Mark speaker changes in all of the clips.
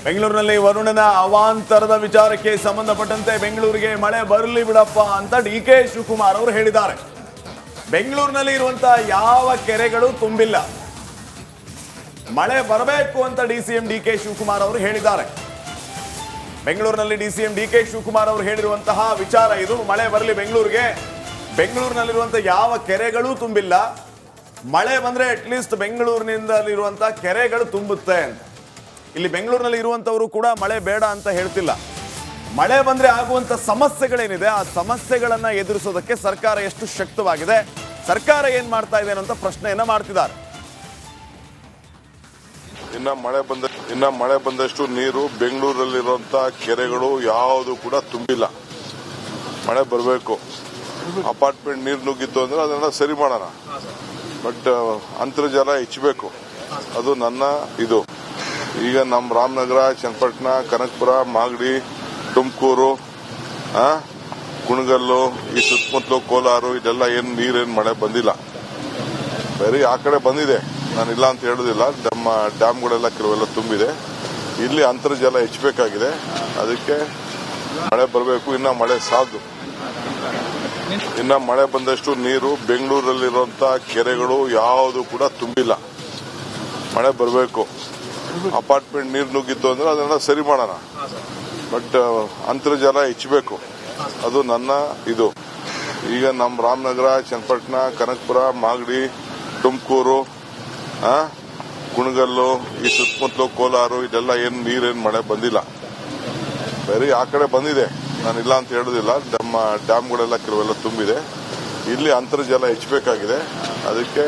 Speaker 1: ಬೆಂಗಳೂರಿನಲ್ಲಿ ವರುಣನ ಅವಾಂತರದ ವಿಚಾರಕ್ಕೆ ಸಂಬಂಧಪಟ್ಟಂತೆ ಬೆಂಗಳೂರಿಗೆ ಮಳೆ ಬರಲಿ ಬಿಡಪ್ಪ ಅಂತ ಡಿ.ಕೆ. ಶಿವಕುಮಾರ್ ಅವರು ಹೇಳಿದ್ದಾರೆ. ಬೆಂಗಳೂರಿನಲ್ಲಿ ಇರುವಂತಹ ಯಾವ ಕೆರೆಗಳು ತುಂಬಿಲ್ಲ, ಮಳೆ ಬರಬೇಕು ಅಂತ ಡಿ.ಸಿ.ಎಂ ಡಿ.ಕೆ. ಶಿವಕುಮಾರ್ ಅವರು ಹೇಳಿದ್ದಾರೆ. ಬೆಂಗಳೂರಿನಲ್ಲಿ ಡಿ.ಸಿ.ಎಂ ಡಿ.ಕೆ. ಶಿವಕುಮಾರ್ ಅವರು ಹೇಳಿರುವಂತಹ ವಿಚಾರ ಇದು. ಮಳೆ ಬರಲಿ ಬೆಂಗಳೂರಿಗೆ, ಬೆಂಗಳೂರಿನಲ್ಲಿರುವಂತಹ ಯಾವ ಕೆರೆಗಳು ತುಂಬಿಲ್ಲ, ಮಳೆ ಬಂದ್ರೆ ಅಟ್ಲೀಸ್ಟ್ ಬೆಂಗಳೂರಿನಿಂದಲಿರುವಂತಹ ಕೆರೆಗಳು ತುಂಬುತ್ತೆ ಅಂತ. ಇಲ್ಲಿ ಬೆಂಗಳೂರಿನಲ್ಲಿ ಇರುವಂತವರು ಕೂಡ ಮಳೆ ಬೇಡ ಅಂತ ಹೇಳ್ತಿಲ್ಲ. ಮಳೆ ಬಂದ್ರೆ ಆಗುವಂತ ಸಮಸ್ಯೆಗಳೇನಿದೆ ಆ ಸಮಸ್ಯೆಗಳನ್ನ ಎದುರಿಸೋದಕ್ಕೆ ಸರ್ಕಾರ ಎಷ್ಟು ಶಕ್ತವಾಗಿದೆ, ಸರ್ಕಾರ ಏನ್ ಮಾಡ್ತಾ ಇದೆ ಅಂತ ಪ್ರಶ್ನೆಯನ್ನ ಮಾಡ್ತಿದ್ದಾರೆ.
Speaker 2: ಇನ್ನ ಮಳೆ ಬಂದಷ್ಟು ನೀರು ಬೆಂಗಳೂರಲ್ಲಿರುವಂತಹ ಕೆರೆಗಳು ಯಾವುದು ಕೂಡ ತುಂಬಿಲ್ಲ. ಮಳೆ ಬರಬೇಕು. ಅಪಾರ್ಟ್ಮೆಂಟ್ ನೀರು ನುಗ್ಗಿತ್ತು ಅಂದ್ರೆ ಅದನ್ನ ಸರಿ ಮಾಡೋಣ, ಬಟ್ ಅಂತರ್ಜಲ ಹೆಚ್ಚಬೇಕು. ಅದು ನನ್ನ ಇದು. ಈಗ ನಮ್ಮ ರಾಮನಗರ, ಚನ್ನಪಟ್ಟಣ, ಕನಕಪುರ, ಮಾಗಡಿ, ತುಮಕೂರು, ಕುಣಗಲ್ಲು, ಈ ಸುತ್ತಮುತ್ತಲು ಕೋಲಾರ, ಇದೆಲ್ಲ ನೀರೇನು ಮಳೆ ಬಂದಿಲ್ಲ. ಬರೀ ಆ ಕಡೆ ಬಂದಿದೆ, ನಾನು ಇಲ್ಲ ಅಂತ ಹೇಳೋದಿಲ್ಲ. ನಮ್ಮ ಡ್ಯಾಮ್ಗಳೆಲ್ಲ ಕೆಲವೆಲ್ಲ ತುಂಬಿದೆ. ಇಲ್ಲಿ ಅಂತರ್ಜಲ ಹೆಚ್ಚಬೇಕಾಗಿದೆ, ಅದಕ್ಕೆ ಮಳೆ ಬರಬೇಕು. ಇನ್ನ ಮಳೆ ಸಾಲದು. ಇನ್ನ ಮಳೆ ಬಂದಷ್ಟು ನೀರು ಬೆಂಗಳೂರಲ್ಲಿರುವಂತಹ ಕೆರೆಗಳು ಯಾವುದು ಕೂಡ ತುಂಬಿಲ್ಲ. ಮಳೆ ಬರಬೇಕು. ಅಪಾರ್ಟ್ಮೆಂಟ್ ನೀರು ನುಗ್ಗಿತ್ತು ಅಂದ್ರೆ ಅದನ್ನ ಸರಿ ಮಾಡೋಣ, ಬಟ್ ಅಂತರ್ಜಲ ಹೆಚ್ಚಬೇಕು. ಅದು ನನ್ನ ಇದು. ಈಗ ನಮ್ಮ ರಾಮನಗರ, ಚನ್ನಪಟ್ಟಣ, ಕನಕಪುರ, ಮಾಗಡಿ, ತುಮಕೂರು, ಕುಣಗಲ್ಲು, ಈ ಸುತ್ತಮುತ್ತಲು ಕೋಲಾರ, ಇದೆಲ್ಲ ನೀರೇನು ಮಳೆ ಬಂದಿಲ್ಲ. ಬರೀ ಆ ಕಡೆ ಬಂದಿದೆ, ನಾನು ಇಲ್ಲ ಅಂತ ಹೇಳೋದಿಲ್ಲ. ನಮ್ಮ ಡ್ಯಾಮ್ಗಳೆಲ್ಲ ಕೆಲವೆಲ್ಲ ತುಂಬಿದೆ. ಇಲ್ಲಿ ಅಂತರ್ಜಲ ಹೆಚ್ಚಬೇಕಾಗಿದೆ, ಅದಕ್ಕೆ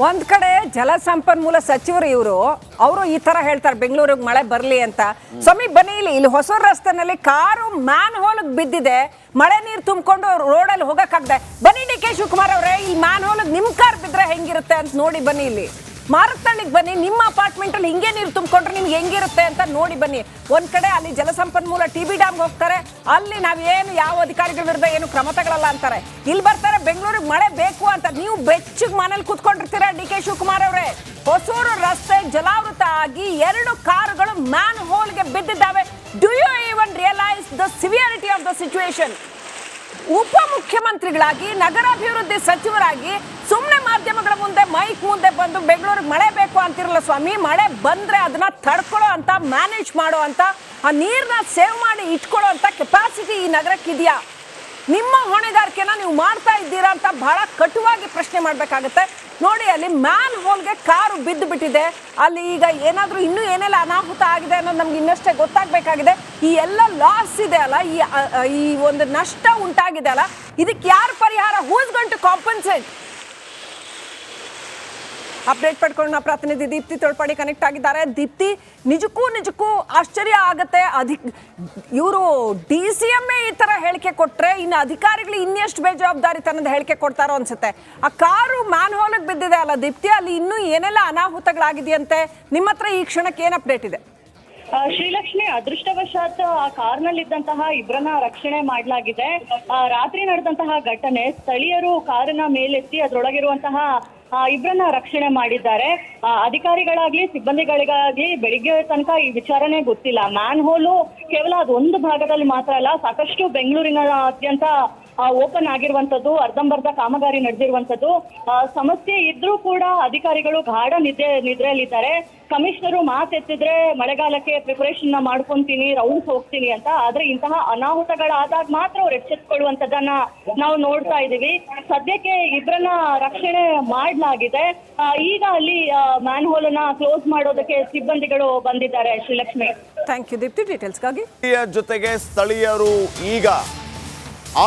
Speaker 3: ಒಂದ್ ಕಡೆ ಜಲಸಂಪನ್ಮೂಲ ಸಚಿವರು ಅವರು ಈ ತರ ಹೇಳ್ತಾರೆ ಬೆಂಗಳೂರಿಗೆ ಮಳೆ ಬರ್ಲಿ ಅಂತ. ಸ್ವಾಮಿ ಬನ್ನಿ, ಇಲ್ಲಿ ಹೊಸೂರು ರಸ್ತೆನಲ್ಲಿ ಕಾರು ಮ್ಯಾನ್ ಹೋಲ್ ಬಿದ್ದಿದೆ, ಮಳೆ ನೀರು ತುಂಬಿಕೊಂಡು ರೋಡಲ್ಲಿ ಹೋಗಕ್ಕಾಗದೆ. ಬನ್ನಿ ಡಿ.ಕೆ. ಶಿವಕುಮಾರ್ ಅವರೇ, ಈ ಮ್ಯಾನ್ ಹೋಲ್ ನಿಮ್ ಕಾರ್ ಬಿದ್ರೆ ಹೆಂಗಿರುತ್ತೆ ಅಂತ ನೋಡಿ ಬನ್ನಿ. ಇಲ್ಲಿ ಮಾರತ್ತಳ್ಳಿಗೆ ಬನ್ನಿ, ನಿಮ್ಮ ಅಪಾರ್ಟ್ಮೆಂಟ್ ಅಲ್ಲಿ ಹಿಂಗೆ ನೀರು ತುಂಬಿಕೊಂಡ್ರೆ ನಿಮ್ಗೆ ಹೆಂಗಿರುತ್ತೆ ಅಂತ ನೋಡಿ ಬನ್ನಿ. ಒಂದ್ ಕಡೆ ಅಲ್ಲಿ ಜಲಸಂಪನ್ಮೂಲ ಟಿ.ಬಿ ಡ್ಯಾಮ್ ಹೋಗ್ತಾರೆ, ಅಲ್ಲಿ ನಾವೇನು ಯಾವ ಅಧಿಕಾರಿಗಳ ವಿರುದ್ಧ ಏನು ಕ್ರಮ ತಗೊಳ್ಳಲ್ಲ ಅಂತಾರೆ. ಇಲ್ಲಿ ಬರ್ತಾರೆ ಬೆಂಗಳೂರಿಗೆ ಮಳೆ ಬೇಕು ಅಂತ. ನೀವು ಬೆಚ್ಚಗ್ ಮನೇಲಿ ಕೂತ್ಕೊಂಡಿರ್ತೀರಾ ಡಿ.ಕೆ. ಶಿವಕುಮಾರ್ ಅವರೇ? ಹೊಸೂರು ರಸ್ತೆ ಜಲಾವೃತ ಆಗಿ 2 ಕಾರುಗಳು ಮ್ಯಾನ್ ಹೋಲ್ಗೆ ಬಿದ್ದಿದ್ದಾವೆ. Do you even realise the severity of the situation? ಉಪಮುಖ್ಯಮಂತ್ರಿಗಳಾಗಿ, ನಗರಾಭಿವೃದ್ಧಿ ಸಚಿವರಾಗಿ ಸುಮ್ಮನೆ ಮಾಧ್ಯಮಗಳ ಮುಂದೆ, ಮೈಕ್ ಮುಂದೆ ಬಂದು ಬೆಂಗಳೂರಿಗೆ ಮಳೆ ಬೇಕು ಅಂತಿರಲ್ಲ ಸ್ವಾಮಿ. ಮಳೆ ಬಂದ್ರೆ ಅದನ್ನ ತಡ್ಕೊಳ್ಳೋ ಅಂತ, ಮ್ಯಾನೇಜ್ ಮಾಡೋ ಅಂತ, ಆ ನೀರ್ನ ಸೇವ್ ಮಾಡಿ ಇಟ್ಕೊಳ್ಳೋ ಅಂತ ಕೆಪಾಸಿಟಿ ಈ ನಗರಕ್ಕಿದೆಯಾ? ನಿಮ್ಮ ಹೊಣೆಗಾರಿಕೆನ ನೀವು ಮಾಡ್ತಾ ಇದ್ದೀರಾ ಅಂತ ಬಹಳ ಕಟುವಾಗಿ ಪ್ರಶ್ನೆ ಮಾಡ್ಬೇಕಾಗತ್ತೆ. ನೋಡಿ, ಅಲ್ಲಿ ಮ್ಯಾನ್ ಹೋಲ್ಗೆ ಕಾರು ಬಿದ್ದು ಬಿಟ್ಟಿದೆ. ಅಲ್ಲಿ ಈಗ ಏನಾದ್ರೂ ಇನ್ನೂ ಏನೆಲ್ಲ ಅನಾಹುತ ಆಗಿದೆ ಅನ್ನೋದು ನಮ್ಗೆ ಇನ್ನಷ್ಟೇ ಗೊತ್ತಾಗಬೇಕಾಗಿದೆ. ಈ ಎಲ್ಲ ಲಾಸ್ ಇದೆ ಅಲ್ಲ, ಈ ಒಂದು ನಷ್ಟ ಉಂಟಾಗಿದೆ ಅಲ್ಲ, ಇದಕ್ಕೆ ಯಾರು ಪರಿಹಾರ? Who is going to compensate? Update ಪಡ್ಕೊಂಡು ನಾವು ಪ್ರತಿನಿಧಿ ದೀಪ್ತಿ ತೊಳ್ಪಾಡಿ ಕನೆಕ್ಟ್ ಆಗಿದ್ದಾರೆ. ದೀಪ್ತಿ, ನಿಜಕ್ಕೂ ಆಶ್ಚರ್ಯ ಆಗತ್ತೆ. ಇವರು ಡಿ.ಸಿ.ಎಂ ಈ ತರ ಹೇಳಿಕೆ ಕೊಟ್ರೆ ಇನ್ನು ಅಧಿಕಾರಿಗಳು ಇನ್ನೆಷ್ಟು ಬೇಜವಾಬ್ದಾರಿತನದ ಹೇಳಿಕೆ ಕೊಡ್ತಾರೋ ಅನ್ಸುತ್ತೆ. ಆ ಕಾರು ಮ್ಯಾನ್ ಹೋಲ್ಗೆ ಬಿದ್ದಿದೆ ಅಲ್ಲ ದೀಪ್ತಿ, ಅಲ್ಲಿ ಇನ್ನೂ ಏನೆಲ್ಲ ಅನಾಹುತಗಳಾಗಿದೆಯಂತೆ? ನಿಮ್ಮ ಹತ್ರ ಈ ಕ್ಷಣಕ್ಕೆ ಏನ್ ಅಪ್ಡೇಟ್ ಇದೆ?
Speaker 4: ಶ್ರೀಲಕ್ಷ್ಮಿ, ಅದೃಷ್ಟವಶಾತ್ ಆ ಕಾರ್ನಲ್ಲಿದ್ದಂತಹ ಇಬ್ಬರನ್ನ ರಕ್ಷಣೆ ಮಾಡಲಾಗಿದೆ. ರಾತ್ರಿ ನಡೆದಂತಹ ಘಟನೆ, ಸ್ಥಳೀಯರು ಕಾರನ್ನ ಮೇಲೆತ್ತಿ ಅದರೊಳಗಿರುವಂತಹ ಇಬ್ಬರನ್ನ ರಕ್ಷಣೆ ಮಾಡಿದ್ದಾರೆ. ಅಧಿಕಾರಿಗಳಾಗ್ಲಿ ಸಿಬ್ಬಂದಿಗಳಿಗಾಗ್ಲಿ ಬೆಳಿಗ್ಗೆ ತನಕ ಈ ವಿಚಾರನೆ ಗೊತ್ತಿಲ್ಲ. ಮ್ಯಾನ್ ಹೋಲು ಕೇವಲ ಅದೊಂದು ಭಾಗದಲ್ಲಿ ಮಾತ್ರ ಅಲ್ಲ, ಸಾಕಷ್ಟು ಬೆಂಗಳೂರಿನಾದ್ಯಂತ ಓಪನ್ ಆಗಿರುವಂತದ್ದು, ಅರ್ಧಂಬರ್ಧ ಕಾಮಗಾರಿ ನಡೆದಿರುವಂತದ್ದು. ಸಮಸ್ಯೆ ಇದ್ರೂ ಕೂಡ ಅಧಿಕಾರಿಗಳು ಗಾಢ ನಿದ್ರೆಯಲ್ಲಿದ್ದಾರೆ. ಕಮಿಷನರು ಮಾತೆತ್ತಿದ್ರೆ ಮಳೆಗಾಲಕ್ಕೆ ಪ್ರಿಪರೇಷನ್ ಮಾಡ್ಕೊಂತೀನಿ, ರೌಂಡ್ಸ್ ಹೋಗ್ತೀನಿ ಅಂತ. ಆದ್ರೆ ಇಂತಹ ಅನಾಹುತಗಳಾದಾಗ ಮಾತ್ರ ಅವ್ರು ಎಚ್ಚೆತ್ಕೊಳ್ಳುವಂತದನ್ನ ನಾವು ನೋಡ್ತಾ ಇದೀವಿ. ಸದ್ಯಕ್ಕೆ ಇಬ್ಬರನ್ನ ರಕ್ಷಣೆ ಮಾಡಲಾಗಿದೆ. ಈಗ ಅಲ್ಲಿ ಮ್ಯಾನ್ ಹೋಲ್ ಅನ್ನ ಕ್ಲೋಸ್ ಮಾಡೋದಕ್ಕೆ ಸಿಬ್ಬಂದಿಗಳು ಬಂದಿದ್ದಾರೆ. ಶ್ರೀಲಕ್ಷ್ಮಿ,
Speaker 3: ಥ್ಯಾಂಕ್ ಯು ದೀಪ್ತಿ ಡೀಟೇಲ್ಸ್ಗಾಗಿ.
Speaker 1: ಜೊತೆಗೆ ಸ್ಥಳೀಯರು ಈಗ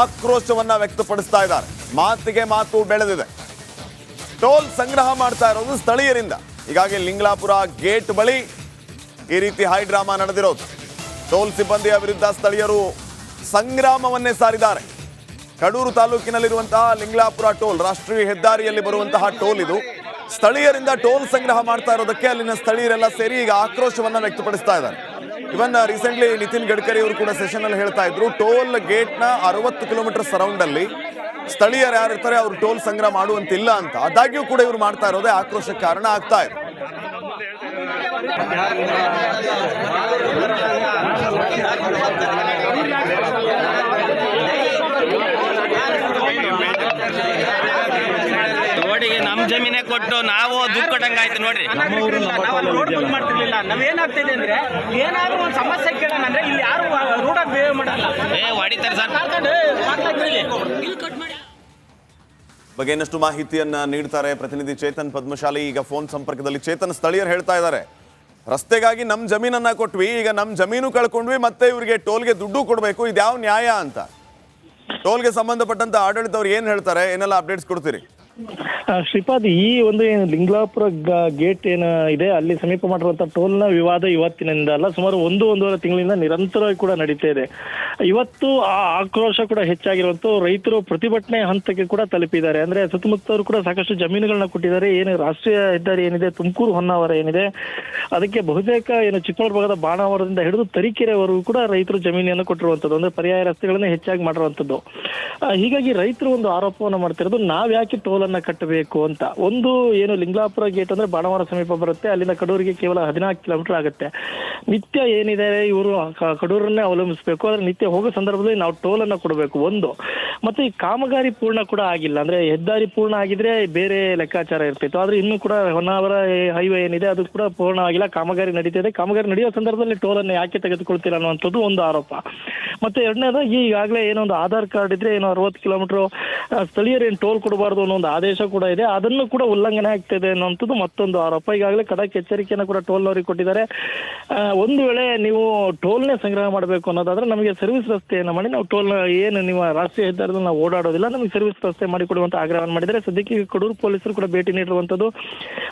Speaker 1: ಆಕ್ರೋಶವನ್ನ ವ್ಯಕ್ತಪಡಿಸ್ತಾ ಇದ್ದಾರೆ. ಮಾತಿಗೆ ಮಾತು ಬೆಳೆದಿದೆ. ಟೋಲ್ ಸಂಗ್ರಹ ಮಾಡ್ತಾ ಇರೋದು ಸ್ಥಳೀಯರಿಂದ. ಹೀಗಾಗಿ ಲಿಂಗಲಾಪುರ ಗೇಟ್ ಬಳಿ ಈ ರೀತಿ ಹೈ ಡ್ರಾಮಾ ನಡೆದಿರೋದು. ಟೋಲ್ ಸಿಬ್ಬಂದಿಯ ವಿರುದ್ಧ ಸ್ಥಳೀಯರು ಸಂಗ್ರಾಮವನ್ನೇ ಸಾರಿದ್ದಾರೆ. ಕಡೂರು ತಾಲೂಕಿನಲ್ಲಿರುವಂತಹ ಲಿಂಗಲಾಪುರ ಟೋಲ್, ರಾಷ್ಟ್ರೀಯ ಹೆದ್ದಾರಿಯಲ್ಲಿ ಬರುವಂತಹ ಟೋಲ್ ಇದು. ಸ್ಥಳೀಯರಿಂದ ಟೋಲ್ ಸಂಗ್ರಹ ಮಾಡ್ತಾ ಇರೋದಕ್ಕೆ ಅಲ್ಲಿನ ಸ್ಥಳೀಯರೆಲ್ಲ ಸೇರಿ ಈಗ ಆಕ್ರೋಶವನ್ನ ವ್ಯಕ್ತಪಡಿಸ್ತಾ ಇದ್ದಾರೆ. ಇವನ್ ರೀಸೆಂಟ್ಲಿ ನಿತಿನ್ ಗಡ್ಕರಿ ಅವರು ಕೂಡ ಸೆಷನ್ ಅಲ್ಲಿ ಹೇಳ್ತಾ ಇದ್ರು, ಟೋಲ್ ಗೇಟ್ ನ 60 ಕಿಲೋಮೀಟರ್ ಸರೌಂಡ್ ಅಲ್ಲಿ ಸ್ಥಳೀಯರು ಯಾರಿರ್ತಾರೆ ಅವರು ಟೋಲ್ ಸಂಗ್ರಹ ಮಾಡುವಂತಿಲ್ಲ ಅಂತ. ಆದಾಗ್ಯೂ ಕೂಡ ಇವರು ಮಾಡ್ತಾ ಇರೋದೇ ಆಕ್ರೋಶಕ್ಕೆ ಕಾರಣ ಆಗ್ತಾ ಇದೆ.
Speaker 5: ನೋಡಿ ನಮ್ ಜಮೀನೇ ಕೊಟ್ಟು ನಾವು ದುಡ್ಡು ಕೊಟ್ಟಂಗ ಆಯ್ತು ನೋಡ್ರಿ.
Speaker 6: ಮಾಡ್ತಿರ್ಲಿಲ್ಲ. ನಾವೇನಾಗ್ತಿದೆ ಅಂದ್ರೆ ಏನಾದ್ರು ಒಂದು ಸಮಸ್ಯೆ ಕೇಳೋಣ ಅಂದ್ರೆ ಇಲ್ಲಿ ಯಾರು ರೂಢಾಗಿ ಬಿಹೇವ್ ಮಾಡಲ್ಲ.
Speaker 5: ಹೊಡಿತಾರೆ ಸರ್.
Speaker 1: ಬಗ್ಗೆ ಇನ್ನಷ್ಟು ಮಾಹಿತಿಯನ್ನ ನೀಡ್ತಾರೆ ಪ್ರತಿನಿಧಿ ಚೇತನ್ ಪದ್ಮಶಾಲಿ. ಈಗ ಫೋನ್ ಸಂಪರ್ಕದಲ್ಲಿ ಚೇತನ್, ಸ್ಥಳೀಯರು ಹೇಳ್ತಾ ಇದ್ದಾರೆ ರಸ್ತೆಗಾಗಿ ನಮ್ ಜಮೀನನ್ನ ಕೊಟ್ವಿ, ಈಗ ನಮ್ ಜಮೀನು ಕಳ್ಕೊಂಡ್ವಿ, ಮತ್ತೆ ಇವರಿಗೆ ಟೋಲ್ಗೆ ದುಡ್ಡು ಕೊಡಬೇಕು, ಇದ್ಯಾವ ನ್ಯಾಯ ಅಂತ. ಟೋಲ್ಗೆ ಸಂಬಂಧಪಟ್ಟಂತ ಆಡಳಿತವ್ರು ಏನ್ ಹೇಳ್ತಾರೆ, ಏನೆಲ್ಲ ಅಪ್ಡೇಟ್ಸ್ ಕೊಡ್ತೀರಿ?
Speaker 7: ಶ್ರೀಪಾದ್, ಈ ಒಂದು ಏನು ಲಿಂಗ್ಲಾಪುರ ಗೇಟ್ ಏನು ಇದೆ ಅಲ್ಲಿ ಸಮೀಪ ಮಾಡಿರುವಂತಹ ಟೋಲ್ನ ವಿವಾದ ಇವತ್ತಿನಿಂದ ಅಲ್ಲ, ಸುಮಾರು ಒಂದೂವರೆ ತಿಂಗಳಿಂದ ನಿರಂತರವಾಗಿ ಕೂಡ ನಡೀತಾ ಇದೆ. ಇವತ್ತು ಆ ಆಕ್ರೋಶ ಕೂಡ ಹೆಚ್ಚಾಗಿರುವಂತ ರೈತರು ಪ್ರತಿಭಟನೆ ಹಂತಕ್ಕೆ ಕೂಡ ತಲುಪಿದ್ದಾರೆ. ಅಂದ್ರೆ ಸುತ್ತಮುತ್ತವರು ಕೂಡ ಸಾಕಷ್ಟು ಜಮೀನುಗಳನ್ನ ಕೊಟ್ಟಿದ್ದಾರೆ. ಏನು ರಾಷ್ಟ್ರೀಯ ಹೆದ್ದಾರಿ ಏನಿದೆ ತುಮಕೂರು ಹೊನ್ನಾವರ ಏನಿದೆ ಅದಕ್ಕೆ ಬಹುತೇಕ ಏನು ಚಿಕ್ಕಮಗಳೂರು ಭಾಗದ ಬಾಣಾವರದಿಂದ ಹಿಡಿದು ತರೀಕೆರೆವರೆಗೂ ಕೂಡ ರೈತರು ಜಮೀನನ್ನು ಕೊಟ್ಟಿರುವಂತದ್ದು, ಅಂದ್ರೆ ಪರ್ಯಾಯ ರಸ್ತೆಗಳನ್ನ ಹೆಚ್ಚಾಗಿ ಮಾಡಿರುವಂತದ್ದು. ಹೀಗಾಗಿ ರೈತರು ಒಂದು ಆರೋಪವನ್ನು ಮಾಡ್ತಿರೋದು, ನಾವ್ ಯಾಕೆ ಟೋಲ್ ಅನ್ನ ಕಟ್ಟಬೇಕು ಅಂತ. ಒಂದು ಏನು ಲಿಂಗ್ಲಾಪುರ ಗೇಟ್ ಅಂದ್ರೆ ಬಾಣಾವರ ಸಮೀಪ ಬರುತ್ತೆ, ಅಲ್ಲಿಂದ ಕಡೂರಿಗೆ ಕೇವಲ 14 ಕಿಲೋಮೀಟರ್ ಆಗುತ್ತೆ. ನಿತ್ಯ ಏನಿದೆ ಇವರು ಕಡೂರನ್ನೇ ಅವಲಂಬಿಸಬೇಕು, ಆದ್ರೆ ನಿತ್ಯ ಹೋಗೋ ಸಂದರ್ಭದಲ್ಲಿ ನಾವು ಟೋಲ್ ಅನ್ನ ಕೊಡಬೇಕು. ಒಂದು ಮತ್ತೆ ಈ ಕಾಮಗಾರಿ ಪೂರ್ಣ ಕೂಡ ಆಗಿಲ್ಲ, ಅಂದ್ರೆ ಹೆದ್ದಾರಿ ಪೂರ್ಣ ಆಗಿದ್ರೆ ಬೇರೆ ಲೆಕ್ಕಾಚಾರ ಇರ್ತಿತ್ತು, ಆದ್ರೆ ಇನ್ನೂ ಕೂಡ ಹೊನ್ನಾವರ ಹೈವೇ ಏನಿದೆ ಅದು ಕೂಡ ಪೂರ್ಣ ಆಗಿಲ್ಲ, ಕಾಮಗಾರಿ ನಡೀತಿದೆ. ಕಾಮಗಾರಿ ನಡೆಯೋ ಸಂದರ್ಭದಲ್ಲಿ ಟೋಲ್ ಅನ್ನ ಯಾಕೆ ತೆಗೆದುಕೊಳ್ತಿಲ್ಲ ಅನ್ನುವಂಥದ್ದು ಒಂದು ಆರೋಪ. ಮತ್ತೆ ಎರಡನೇದಾಗಿ ಈಗಾಗಲೇ ಏನೊಂದು ಆಧಾರ್ ಕಾರ್ಡ್ ಇದ್ರೆ ಏನೋ 60 ಕಿಲೋಮೀಟರ್ ಸ್ಥಳೀಯರು ಏನು ಟೋಲ್ ಕೊಡಬಾರ್ದು ಅನ್ನೋ ಒಂದು ಆದೇಶ ಕೂಡ ಇದೆ, ಅದನ್ನು ಕೂಡ ಉಲ್ಲಂಘನೆ ಆಗ್ತಿದೆ ಅನ್ನೋಂಥದ್ದು ಮತ್ತೊಂದು ಆರೋಪ. ಈಗಾಗಲೇ ಖಡಕ್ ಎಚ್ಚರಿಕೆಯನ್ನು ಕೂಡ ಟೋಲ್ನವರಿಗೆ ಕೊಟ್ಟಿದ್ದಾರೆ. ಒಂದು ವೇಳೆ ನೀವು ಟೋಲ್ನೇ ಸಂಗ್ರಹ ಮಾಡಬೇಕು ಅನ್ನೋದಾದ್ರೆ ನಮಗೆ ಸರ್ವಿಸ್ ರಸ್ತೆಯನ್ನು ಮಾಡಿ ನಾವು ಟೋಲ್ ಏನು ನಿಮ್ಮ ರಾಷ್ಟ್ರೀಯ ಹೆದ್ದಾರಿಯಲ್ಲಿ ನಾವು ಓಡಾಡೋದಿಲ್ಲ, ನಮಗೆ ಸರ್ವಿಸ್ ರಸ್ತೆ ಮಾಡಿಕೊಡುವಂತ ಆಗ್ರಹವನ್ನು ಮಾಡಿದರೆ. ಸದ್ಯಕ್ಕೆ ಕಡೂರು ಪೊಲೀಸರು ಕೂಡ ಭೇಟಿ ನೀಡಿರುವಂತದ್ದು,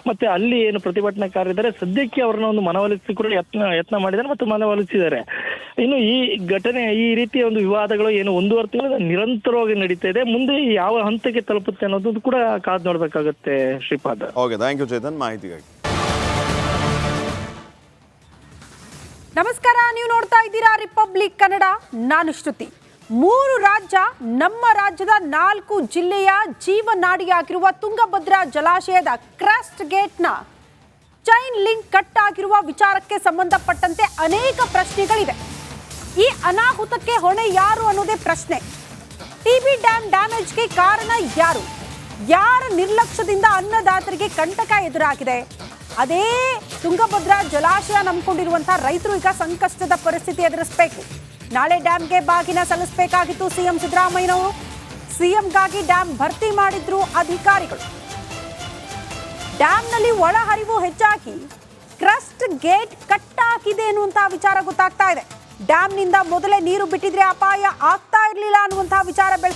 Speaker 7: ಮತ್ತೆ ಅಲ್ಲಿ ಏನು ಪ್ರತಿಭಟನಾಕಾರರಿದ್ದಾರೆ ಸದ್ಯಕ್ಕೆ ಅವರನ್ನ ಒಂದು ಮನವೊಲಿಸಿ ಕೂಡ ಯತ್ನ ಮಾಡಿದ್ದಾರೆ ಮತ್ತು ಮನವೊಲಿಸಿದ್ದಾರೆ. ಇನ್ನು ಈ ಘಟನೆ, ಈ ರೀತಿಯ ಒಂದು ವಿವಾದಗಳು ಏನು 1.5 ತಿಂಗಳ ನಿರಂತರವಾಗಿ ನಡೀತಾ ಇದೆ, ಮುಂದೆ ಯಾವ ಹಂತಕ್ಕೆ ತಲುಪುತ್ತೆ ಅನ್ನೋದು ಕೂಡ ಕಾದ್ ನೋಡ್ಬೇಕಾಗುತ್ತೆ Shripad.
Speaker 1: Okay, thank you Chetan ಮಾಹಿತಿಗಾಗಿ.
Speaker 3: ನಮಸ್ಕಾರ, ನೀವು ನೋಡ್ತಾ ಇದ್ದೀರಾ ರಿಪಬ್ಲಿಕ್ ಕನ್ನಡ, ನಾನು ಶ್ರುತಿ. 3 ರಾಜ್ಯ, ನಮ್ಮ ರಾಜ್ಯದ 4 ಜಿಲ್ಲೆಯ ಜೀವನಾಡಿಯಾಗಿರುವ ತುಂಗಭದ್ರಾ ಜಲಾಶಯದ ಕ್ರಸ್ಟ್ ಗೇಟ್ನ ಚೈನ್ ಲಿಂಕ್ ಕಟ್ ಆಗಿರುವ ವಿಚಾರಕ್ಕೆ ಸಂಬಂಧಪಟ್ಟಂತೆ ಅನೇಕ ಪ್ರಶ್ನೆಗಳಿವೆ. ಈ ಅನಾಹುತಕ್ಕೆ ಹೊಣೆ ಯಾರು ಅನ್ನೋದೇ ಪ್ರಶ್ನೆ. ಟಿಬಿ ಡ್ಯಾಮ್ ಡ್ಯಾಮೇಜ್ಗೆ ಕಾರಣ ಯಾರು? ಯಾರ ನಿರ್ಲಕ್ಷ್ಯದಿಂದ ಅನ್ನದಾತರಿಗೆ ಕಂಟಕ ಎದುರಾಗಿದೆ? ಅದೇ ತುಂಗಭದ್ರಾ ಜಲಾಶಯ ನಂಬಿಕೊಂಡಿರುವಂತಹ ರೈತರು ಈಗ ಸಂಕಷ್ಟದ ಪರಿಸ್ಥಿತಿ ಎದುರಿಸಬೇಕು. ನಾಳೆ ಡ್ಯಾಮ್ಗೆ ಬಾಗಿನ ಸಲ್ಲಿಸಬೇಕಾಗಿತ್ತು ಸಿಎಂ ಸಿದ್ದರಾಮಯ್ಯನವರು. ಸಿಎಂಗಾಗಿ ಡ್ಯಾಮ್ ಭರ್ತಿ ಮಾಡಿದ್ರು ಅಧಿಕಾರಿಗಳು. ಡ್ಯಾಮ್ನಲ್ಲಿ ಒಳಹರಿವು ಹೆಚ್ಚಾಗಿ ಕ್ರಸ್ಟ್ ಗೇಟ್ ಕಟ್ ಆಗಿದೆ ಅನ್ನುವಂತಹ ವಿಚಾರ ಗೊತ್ತಾಗ್ತಾ ಇದೆ. ಡ್ಯಾಮ್ನಿಂದ ಮೊದಲೇ ನೀರು ಬಿಟ್ಟಿದ್ರೆ ಅಪಾಯ ಆಗ್ತಾ ಇರಲಿಲ್ಲ ಅನ್ನುವಂತಹ ವಿಚಾರ